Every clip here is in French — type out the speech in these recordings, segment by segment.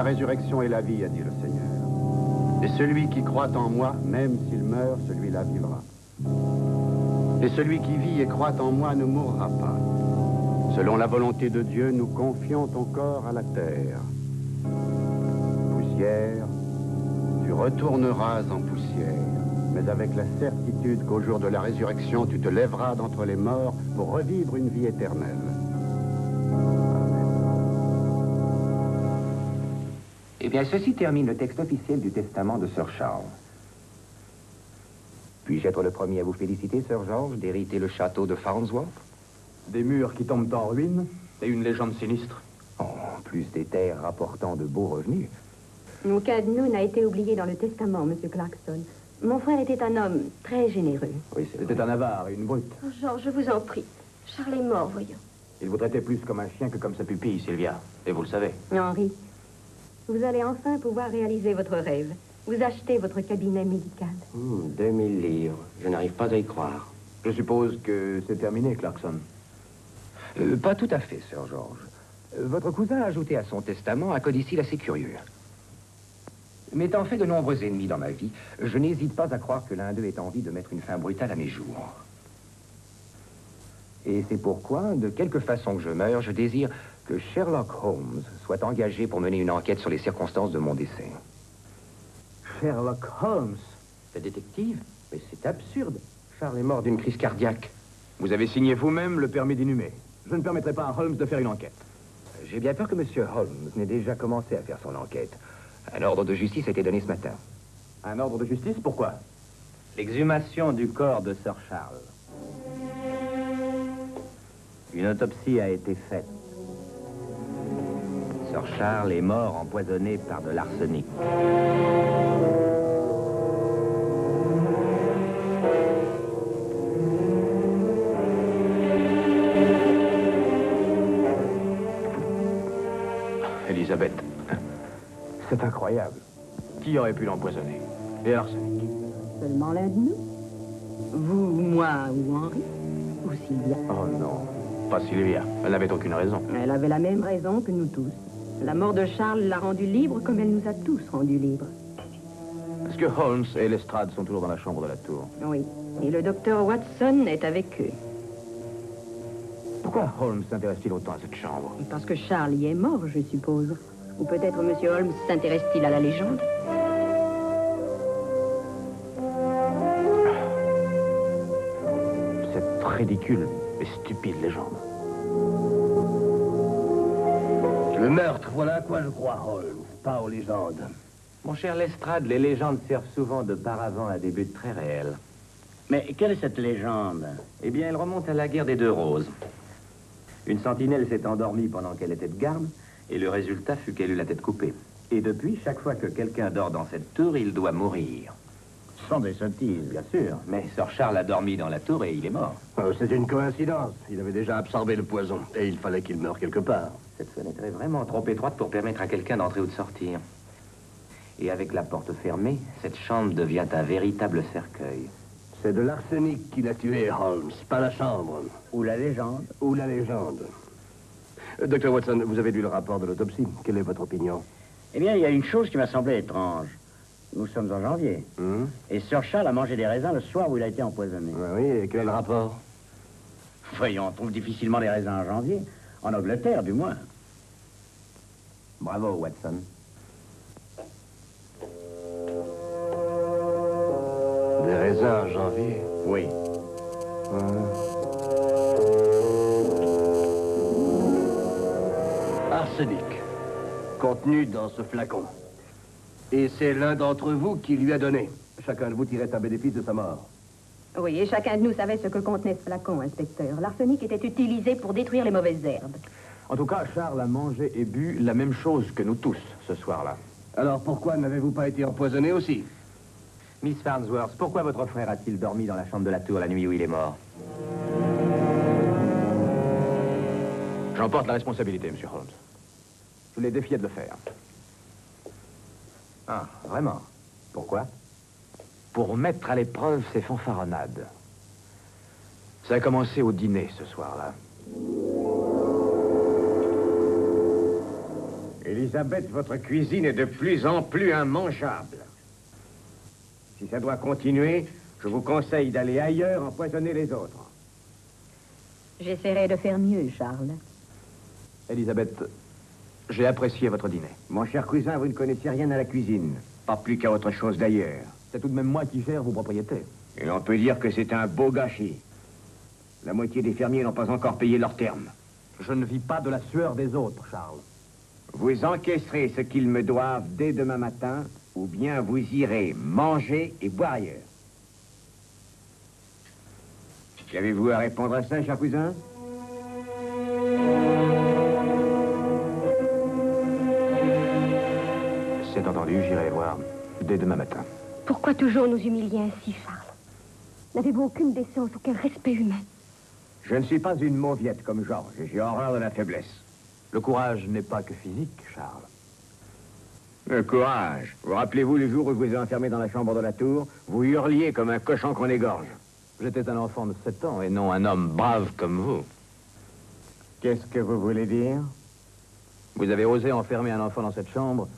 résurrection et la vie, a dit le Seigneur. Et celui qui croit en moi, même s'il meurt, celui-là vivra. Et celui qui vit et croit en moi ne mourra pas. Selon la volonté de Dieu, nous confions ton corps à la terre. Poussière, tu retourneras en poussière, mais avec la certitude qu'au jour de la résurrection, tu te lèveras d'entre les morts pour revivre une vie éternelle. Eh bien, ceci termine le texte officiel du testament de Sir Charles. Puis-je être le premier à vous féliciter, Sir George, d'hériter le château de Farnsworth? Des murs qui tombent en ruine et une légende sinistre. En plus des terres rapportant de beaux revenus. Aucun de nous n'a été oublié dans le testament, Monsieur Clarkson. Mon frère était un homme très généreux. Oui, c'était un avare et une brute. Oh, George, je vous en prie. Charles est mort, voyons. Il vous traitait plus comme un chien que comme sa pupille, Sylvia. Et vous le savez. Henri, vous allez enfin pouvoir réaliser votre rêve. Vous achetez votre cabinet médical. 2000 livres. Je n'arrive pas à y croire. Je suppose que c'est terminé, Clarkson. Pas tout à fait, Sir George. Votre cousin a ajouté à son testament un codicile assez curieux. M'étant fait de nombreux ennemis dans ma vie, je n'hésite pas à croire que l'un d'eux ait envie de mettre une fin brutale à mes jours. Et c'est pourquoi, de quelque façon que je meure, je désire que Sherlock Holmes soit engagé pour mener une enquête sur les circonstances de mon décès. Sherlock Holmes, le détective? Mais c'est absurde. Charles est mort d'une crise cardiaque. Vous avez signé vous-même le permis d'inhumer. Je ne permettrai pas à Holmes de faire une enquête. J'ai bien peur que M. Holmes n'ait déjà commencé à faire son enquête. Un ordre de justice a été donné ce matin. Un ordre de justice? Pourquoi? L'exhumation du corps de Sir Charles. Une autopsie a été faite. Sir Charles est mort empoisonné par de l'arsenic. Elisabeth, c'est incroyable. Qui aurait pu l'empoisonner? Et l'arsenic? Seulement l'un de nous. Vous, moi ou Henri? Ou Sylvia? Oh non, pas Sylvia. Elle n'avait aucune raison. Elle avait la même raison que nous tous. La mort de Charles l'a rendue libre comme elle nous a tous rendus libres. Est-ce que Holmes et Lestrade sont toujours dans la chambre de la tour? Oui. Et le docteur Watson est avec eux. Pourquoi Holmes s'intéresse-t-il autant à cette chambre? Parce que Charles y est mort, je suppose. Ou peut-être M. Holmes s'intéresse-t-il à la légende? Cette ridicule et stupide légende. Le meurtre, voilà à quoi je crois, Holmes, pas aux légendes. Mon cher Lestrade, les légendes servent souvent de paravent à des buts très réels. Mais quelle est cette légende? Eh bien, elle remonte à la guerre des Deux Roses. Une sentinelle s'est endormie pendant qu'elle était de garde, et le résultat fut qu'elle eut la tête coupée. Et depuis, chaque fois que quelqu'un dort dans cette tour, il doit mourir. Ce sont des sottises. Bien sûr, mais Sir Charles a dormi dans la tour et il est mort. C'est une coïncidence. Il avait déjà absorbé le poison, et il fallait qu'il meure quelque part. Cette fenêtre est vraiment trop étroite pour permettre à quelqu'un d'entrer ou de sortir. Et avec la porte fermée, cette chambre devient un véritable cercueil. C'est de l'arsenic qui l'a tué, Holmes, pas la chambre. Ou la légende. Ou la légende. Docteur Watson, vous avez lu le rapport de l'autopsie. Quelle est votre opinion? Eh bien, il y a une chose qui m'a semblé étrange. Nous sommes en janvier. Et Sir Charles a mangé des raisins le soir où il a été empoisonné. Oui, et quel est le rapport? Voyons, on trouve difficilement des raisins en janvier. En Angleterre, du moins. Bravo, Watson. Des raisins en janvier? Oui. Arsenic, contenu dans ce flacon. Et c'est l'un d'entre vous qui lui a donné. Chacun de vous tirait un bénéfice de sa mort. Oui, et chacun de nous savait ce que contenait ce flacon, inspecteur. L'arsenic était utilisé pour détruire les mauvaises herbes. En tout cas, Charles a mangé et bu la même chose que nous tous, ce soir-là. Alors pourquoi n'avez-vous pas été empoisonné aussi? Miss Farnsworth, pourquoi votre frère a-t-il dormi dans la chambre de la tour la nuit où il est mort? J'emporte la responsabilité, Monsieur Holmes. Je l'ai défié de le faire. Ah, vraiment? Pourquoi? Pour mettre à l'épreuve ses fanfaronnades. Ça a commencé au dîner, ce soir-là. Elisabeth, votre cuisine est de plus en plus immangeable. Si ça doit continuer, je vous conseille d'aller ailleurs empoisonner les autres. J'essaierai de faire mieux, Charles. Elisabeth, j'ai apprécié votre dîner. Mon cher cousin, vous ne connaissez rien à la cuisine. Pas plus qu'à autre chose d'ailleurs. C'est tout de même moi qui gère vos propriétés. Et on peut dire que c'est un beau gâchis. La moitié des fermiers n'ont pas encore payé leurs termes. Je ne vis pas de la sueur des autres, Charles. Vous encaisserez ce qu'ils me doivent dès demain matin, ou bien vous irez manger et boire ailleurs. Qu'avez-vous à répondre à ça, cher cousin? C'est entendu, j'irai voir dès demain matin. Pourquoi toujours nous humilier ainsi, Charles? N'avez-vous aucune décence, aucun respect humain? Je ne suis pas une mauviette comme Georges, et j'ai horreur de la faiblesse. Le courage n'est pas que physique, Charles. Le courage. Vous rappelez-vous le jour où je vous ai enfermé dans la chambre de la tour? Vous hurliez comme un cochon qu'on égorge. J'étais un enfant de 7 ans et non un homme brave comme vous. Qu'est-ce que vous voulez dire? Vous avez osé enfermer un enfant dans cette chambre,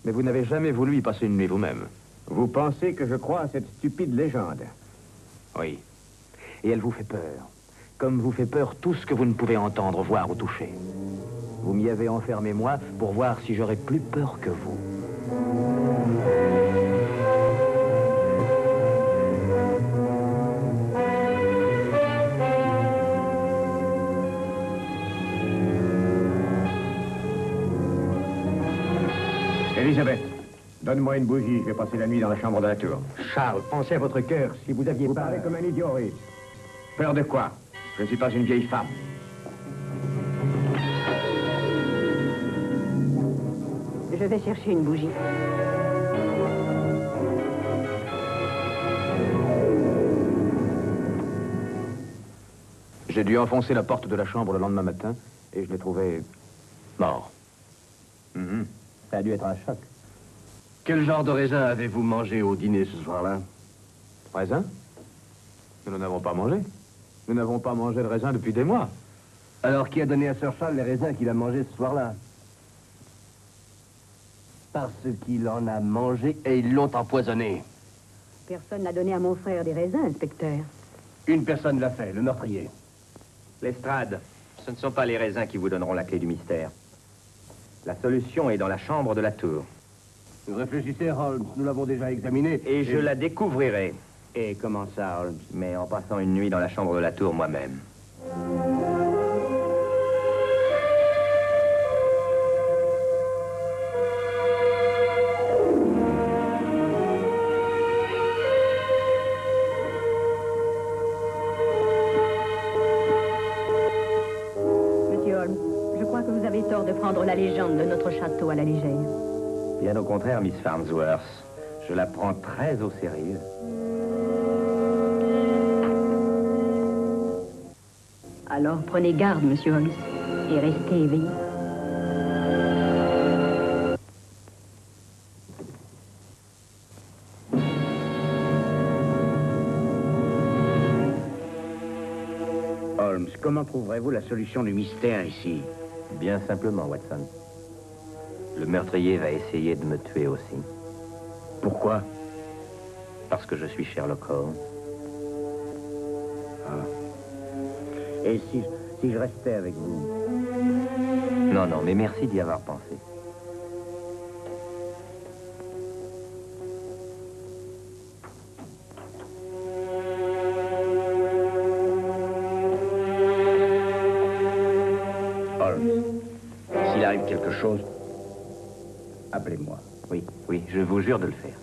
mais vous n'avez jamais voulu y passer une nuit vous-même. Vous pensez que je crois à cette stupide légende? Oui. Et elle vous fait peur. Comme vous fait peur tout ce que vous ne pouvez entendre, voir ou toucher. Vous m'y avez enfermé, moi, pour voir si j'aurais plus peur que vous. Elisabeth, donne-moi une bougie, je vais passer la nuit dans la chambre de la tour. Charles, pensez à votre cœur. Si vous aviez Vous pas... parlez comme un idiot, oui. Peur de quoi? Je ne suis pas une vieille femme. Je vais chercher une bougie. J'ai dû enfoncer la porte de la chambre le lendemain matin et je l'ai trouvé mort. Ça a dû être un choc. Quel genre de raisin avez-vous mangé au dîner ce soir-là? Raisin? Nous n'avons pas mangé. Nous n'avons pas mangé de raisin depuis des mois. Alors, qui a donné à Sir Charles les raisins qu'il a mangés ce soir-là? Parce qu'il en a mangé et ils l'ont empoisonné. Personne n'a donné à mon frère des raisins, inspecteur. Une personne l'a fait, le meurtrier. Lestrade, ce ne sont pas les raisins qui vous donneront la clé du mystère. La solution est dans la chambre de la tour. Réfléchissez, Holmes, nous l'avons déjà examiné. Et je la découvrirai. Et comment ça, Holmes? Mais en passant une nuit dans la chambre de la tour moi-même. Monsieur Holmes, je crois que vous avez tort de prendre la légende de notre château à la légère. Bien au contraire, Miss Farnsworth. Je la prends très au sérieux. Alors prenez garde, monsieur Holmes, et restez éveillé. Holmes, comment trouverez-vous la solution du mystère ici? Bien simplement, Watson. Le meurtrier va essayer de me tuer aussi. Pourquoi? Parce que je suis Sherlock Holmes. Et si je restais avec vous? Non, non, mais merci d'y avoir pensé. Holmes, s'il arrive quelque chose, appelez-moi. Oui, oui, je vous jure de le faire.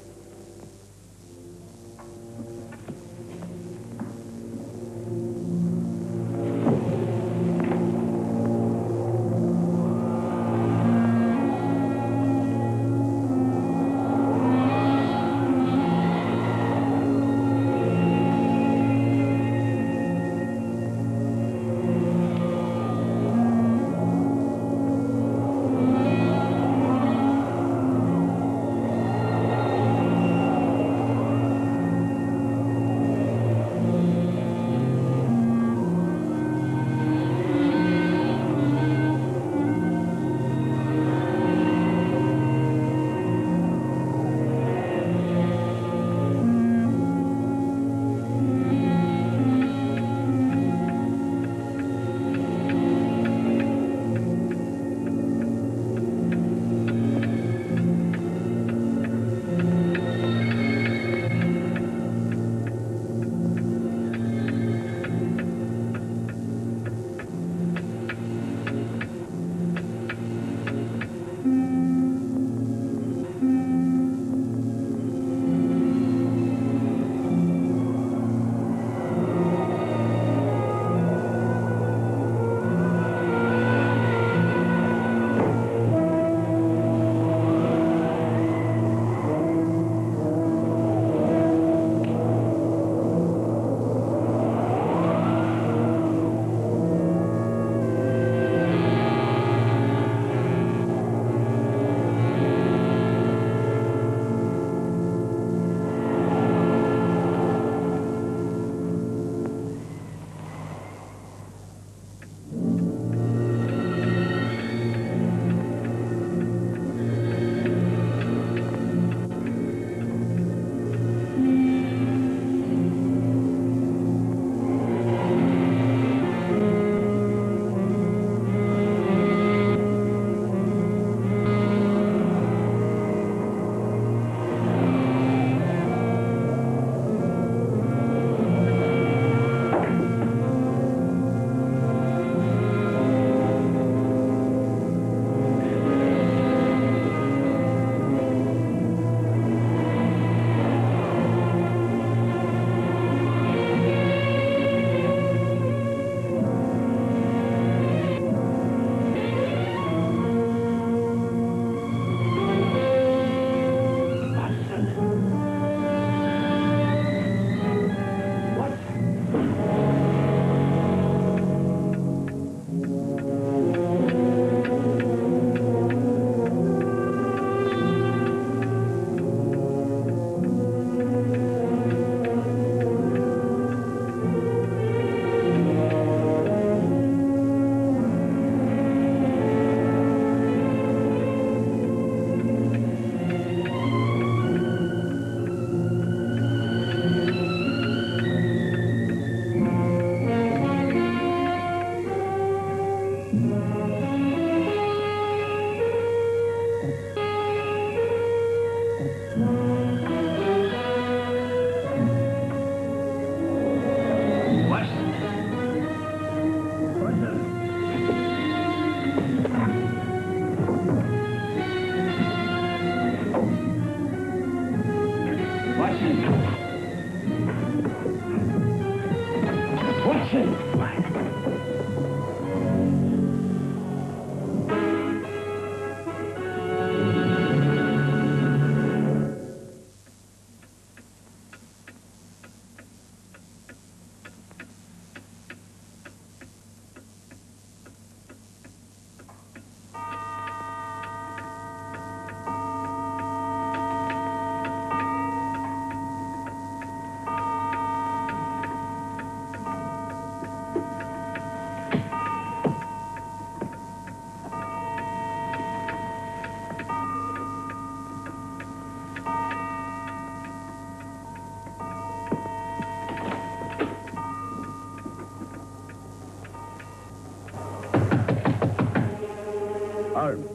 Holmes.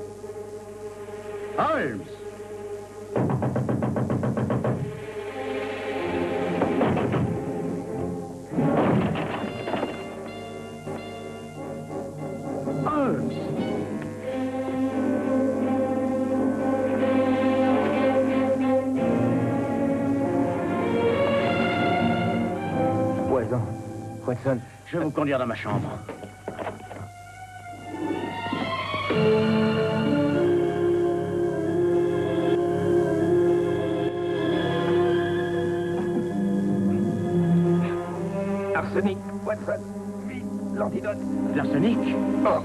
Holmes! Holmes! Poison. Watson. Je vais vous conduire dans ma chambre. Arsenic, Watson. Vite, l'antidote. L'arsenic? Oh.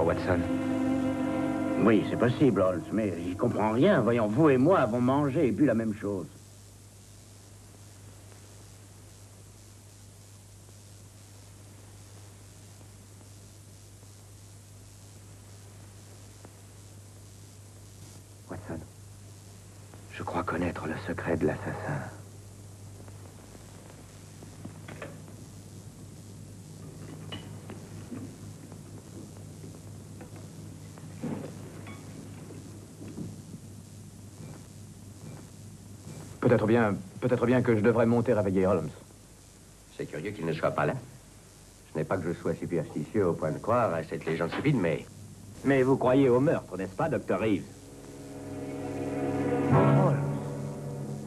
Watson. Oui, c'est possible, Holmes, mais j'y comprends rien. Voyons, vous et moi avons mangé et bu la même chose. Watson, je crois connaître le secret de l'assassin. Peut-être bien que je devrais monter réveiller Holmes. C'est curieux qu'il ne soit pas là. Ce n'est pas que je sois superstitieux au point de croire à cette légende stupide, mais... Mais vous croyez au meurtre, n'est-ce pas, Dr. Reeves?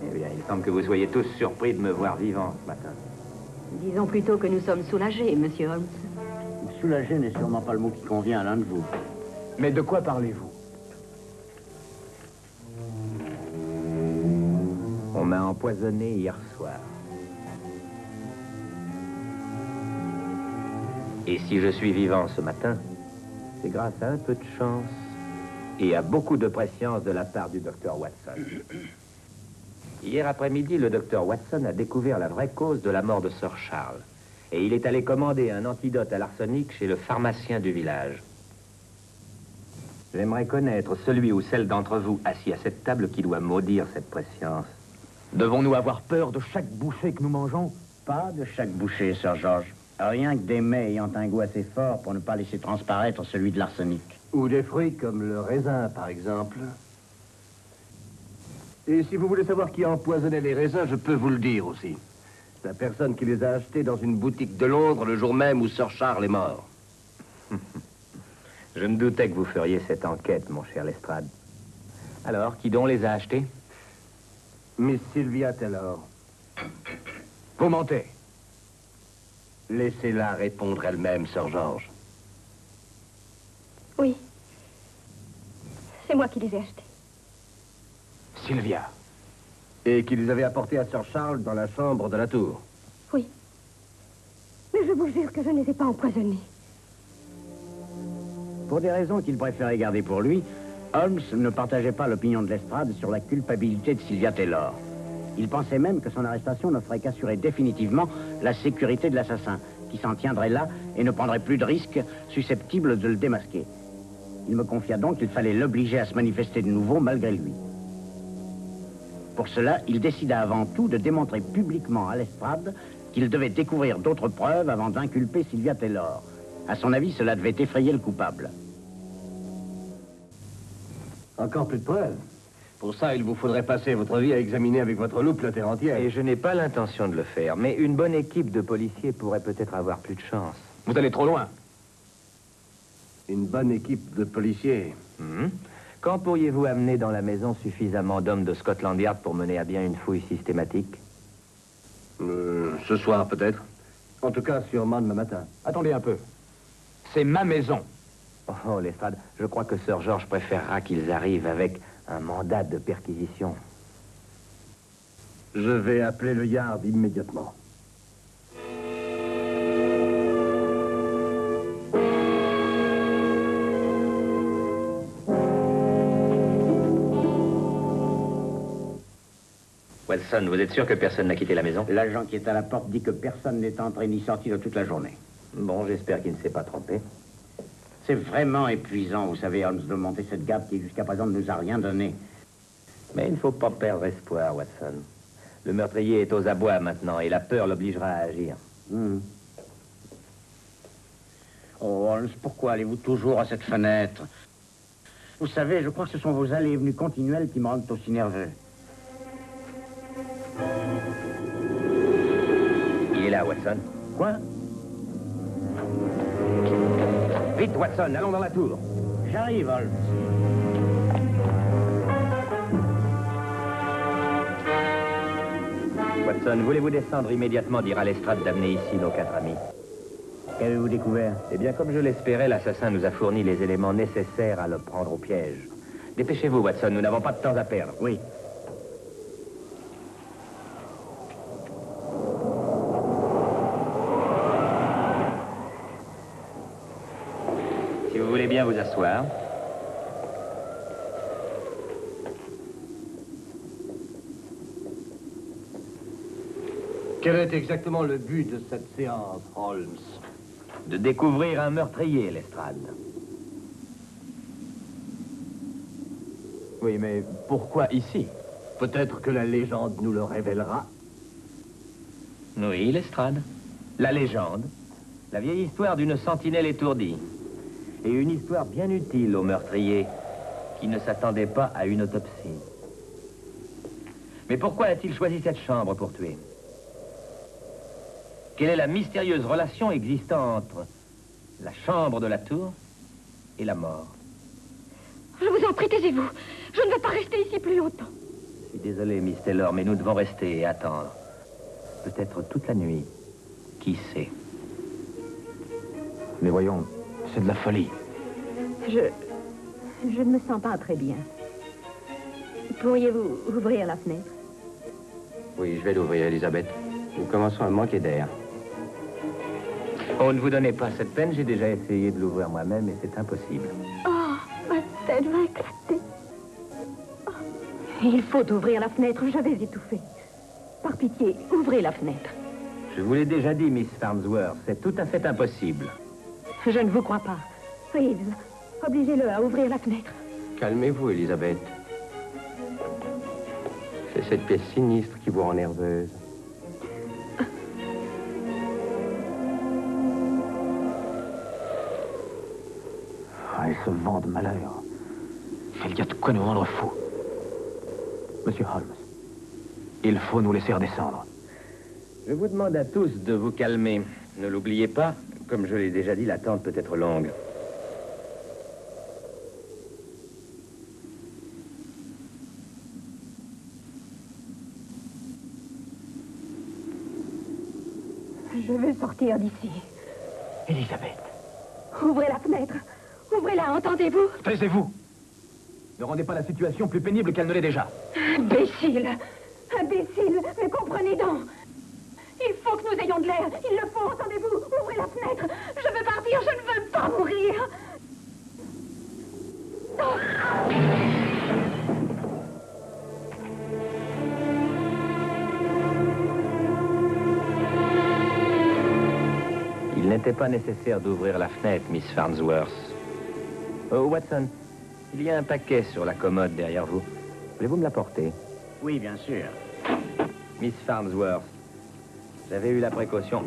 Eh bien, il semble que vous soyez tous surpris de me voir vivant ce matin. Disons plutôt que nous sommes soulagés, monsieur Holmes. Soulagé n'est sûrement pas le mot qui convient à l'un de vous. Mais de quoi parlez-vous? On m'a empoisonné hier soir. Et si je suis vivant ce matin, c'est grâce à un peu de chance et à beaucoup de prescience de la part du docteur Watson. Hier après-midi, le docteur Watson a découvert la vraie cause de la mort de Sir Charles. Et il est allé commander un antidote à l'arsenic chez le pharmacien du village. J'aimerais connaître celui ou celle d'entre vous assis à cette table qui doit maudire cette prescience. Devons-nous avoir peur de chaque bouchée que nous mangeons? Pas de chaque bouchée, Sir George. Rien que des mets ayant un goût assez fort pour ne pas laisser transparaître celui de l'arsenic. Ou des fruits comme le raisin, par exemple. Et si vous voulez savoir qui a empoisonné les raisins, je peux vous le dire aussi. C'est la personne qui les a achetés dans une boutique de Londres le jour même où Sir Charles est mort. Je me doutais que vous feriez cette enquête, mon cher Lestrade. Alors, qui donc les a achetés? Miss Sylvia Taylor. Vous mentez. Laissez-la répondre elle-même, Sir George. Oui. C'est moi qui les ai achetés. Sylvia. Et qui les avait apportés à Sir Charles dans la chambre de la tour. Oui. Mais je vous jure que je ne les ai pas empoisonnés. Pour des raisons qu'il préférait garder pour lui, Holmes ne partageait pas l'opinion de Lestrade sur la culpabilité de Sylvia Taylor. Il pensait même que son arrestation ne ferait qu'assurer définitivement la sécurité de l'assassin, qui s'en tiendrait là et ne prendrait plus de risques susceptibles de le démasquer. Il me confia donc qu'il fallait l'obliger à se manifester de nouveau malgré lui. Pour cela, il décida avant tout de démontrer publiquement à Lestrade qu'il devait découvrir d'autres preuves avant d'inculper Sylvia Taylor. À son avis, cela devait effrayer le coupable. Encore plus de preuves. Pour ça, il vous faudrait passer votre vie à examiner avec votre loupe la terre entière. Et je n'ai pas l'intention de le faire, mais une bonne équipe de policiers pourrait peut-être avoir plus de chance. Vous allez trop loin. Une bonne équipe de policiers. Quand pourriez-vous amener dans la maison suffisamment d'hommes de Scotland Yard pour mener à bien une fouille systématique? Ce soir, peut-être. En tout cas, sûrement demain matin. Attendez un peu. C'est ma maison. Oh, Lestrade, je crois que Sir George préférera qu'ils arrivent avec un mandat de perquisition. Je vais appeler le Yard immédiatement. Watson, vous êtes sûr que personne n'a quitté la maison? L'agent qui est à la porte dit que personne n'est entré ni sorti de toute la journée. Bon, j'espère qu'il ne s'est pas trompé. C'est vraiment épuisant, vous savez, Holmes, de monter cette gape qui, jusqu'à présent, ne nous a rien donné. Mais il ne faut pas perdre espoir, Watson. Le meurtrier est aux abois maintenant et la peur l'obligera à agir. Oh, Holmes, pourquoi allez-vous toujours à cette fenêtre? Vous savez, je crois que ce sont vos allées et venues continuelles qui me rendent aussi nerveux. Il est là, Watson. Quoi? Vite, Watson, allons dans la tour. J'arrive, Holmes. Watson, voulez-vous descendre immédiatement dire à Lestrade d'amener ici nos 4 amis? Qu'avez-vous découvert? Eh bien, comme je l'espérais, l'assassin nous a fourni les éléments nécessaires à le prendre au piège. Dépêchez-vous, Watson, nous n'avons pas de temps à perdre. Oui. Si vous voulez bien vous asseoir. Quel est exactement le but de cette séance, Holmes? De découvrir un meurtrier, Lestrade. Oui, mais pourquoi ici? Peut-être que la légende nous le révélera. Oui, Lestrade. La légende. La vieille histoire d'une sentinelle étourdie. Et une histoire bien utile au meurtrier qui ne s'attendait pas à une autopsie. Mais pourquoi a-t-il choisi cette chambre pour tuer? Quelle est la mystérieuse relation existant entre la chambre de la tour et la mort? Je vous en prie, taisez-vous. Je ne veux pas rester ici plus longtemps. Je suis désolé, Miss Taylor, mais nous devons rester et attendre. Peut-être toute la nuit. Qui sait? Mais voyons, c'est de la folie. Je ne me sens pas très bien. Pourriez-vous ouvrir la fenêtre? Oui, je vais l'ouvrir, Elisabeth. Nous commençons à manquer d'air. Oh, ne vous donnez pas cette peine, j'ai déjà essayé de l'ouvrir moi-même et c'est impossible. Oh, ma tête va éclater. Oh. Il faut ouvrir la fenêtre, je vais étouffer. Par pitié, ouvrez la fenêtre. Je vous l'ai déjà dit, Miss Farnsworth, c'est tout à fait impossible. Je ne vous crois pas. Reeves, obligez-le à ouvrir la fenêtre. Calmez-vous, Elisabeth. C'est cette pièce sinistre qui vous rend nerveuse. Elle se vend de malheur. Il y a de quoi nous rendre fous. Monsieur Holmes, il faut nous laisser redescendre. Je vous demande à tous de vous calmer. Ne l'oubliez pas, comme je l'ai déjà dit, l'attente peut être longue. Je veux sortir d'ici. Elisabeth, Ouvrez la fenêtre. Ouvrez-la, entendez-vous? taisez-vous. Ne rendez pas la situation plus pénible qu'elle ne l'est déjà. Imbécile! Imbécile! Mais comprenez donc! Il faut que nous ayons de l'air! Il le faut, entendez-vous? Ouvrez la fenêtre! Je veux partir, je ne veux pas mourir! Il n'était pas nécessaire d'ouvrir la fenêtre, Miss Farnsworth. Oh, Watson, il y a un paquet sur la commode derrière vous. Voulez-vous me l'apporter? Oui, bien sûr. Miss Farnsworth, j'avais eu la précaution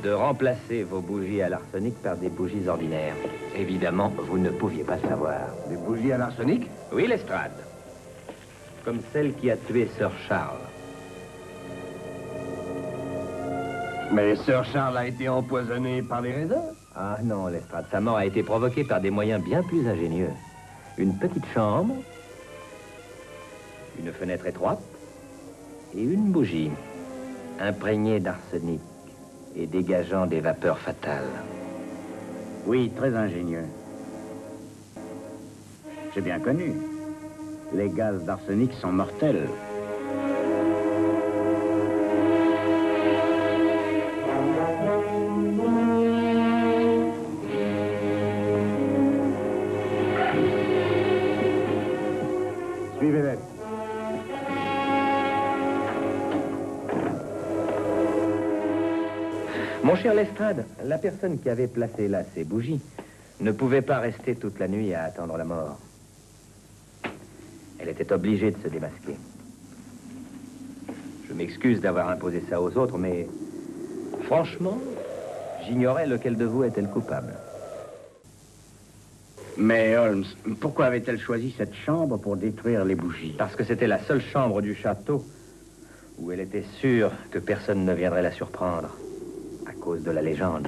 de remplacer vos bougies à l'arsenic par des bougies ordinaires. Évidemment, vous ne pouviez pas savoir. Des bougies à l'arsenic? Oui, Lestrade. Comme celle qui a tué Sir Charles. Mais Sir Charles a été empoisonné par les raisins. Ah non, Lestrade, sa mort a été provoquée par des moyens bien plus ingénieux. Une petite chambre, une fenêtre étroite et une bougie imprégnée d'arsenic et dégageant des vapeurs fatales. Oui, très ingénieux. J'ai bien connu. Les gaz d'arsenic sont mortels. Suivez-les. Mon cher Lestrade, la personne qui avait placé là ces bougies ne pouvait pas rester toute la nuit à attendre la mort. Elle était obligée de se démasquer. Je m'excuse d'avoir imposé ça aux autres, mais franchement, j'ignorais lequel de vous était le coupable. Mais Holmes, pourquoi avait-elle choisi cette chambre pour détruire les bougies? Parce que c'était la seule chambre du château où elle était sûre que personne ne viendrait la surprendre à cause de la légende.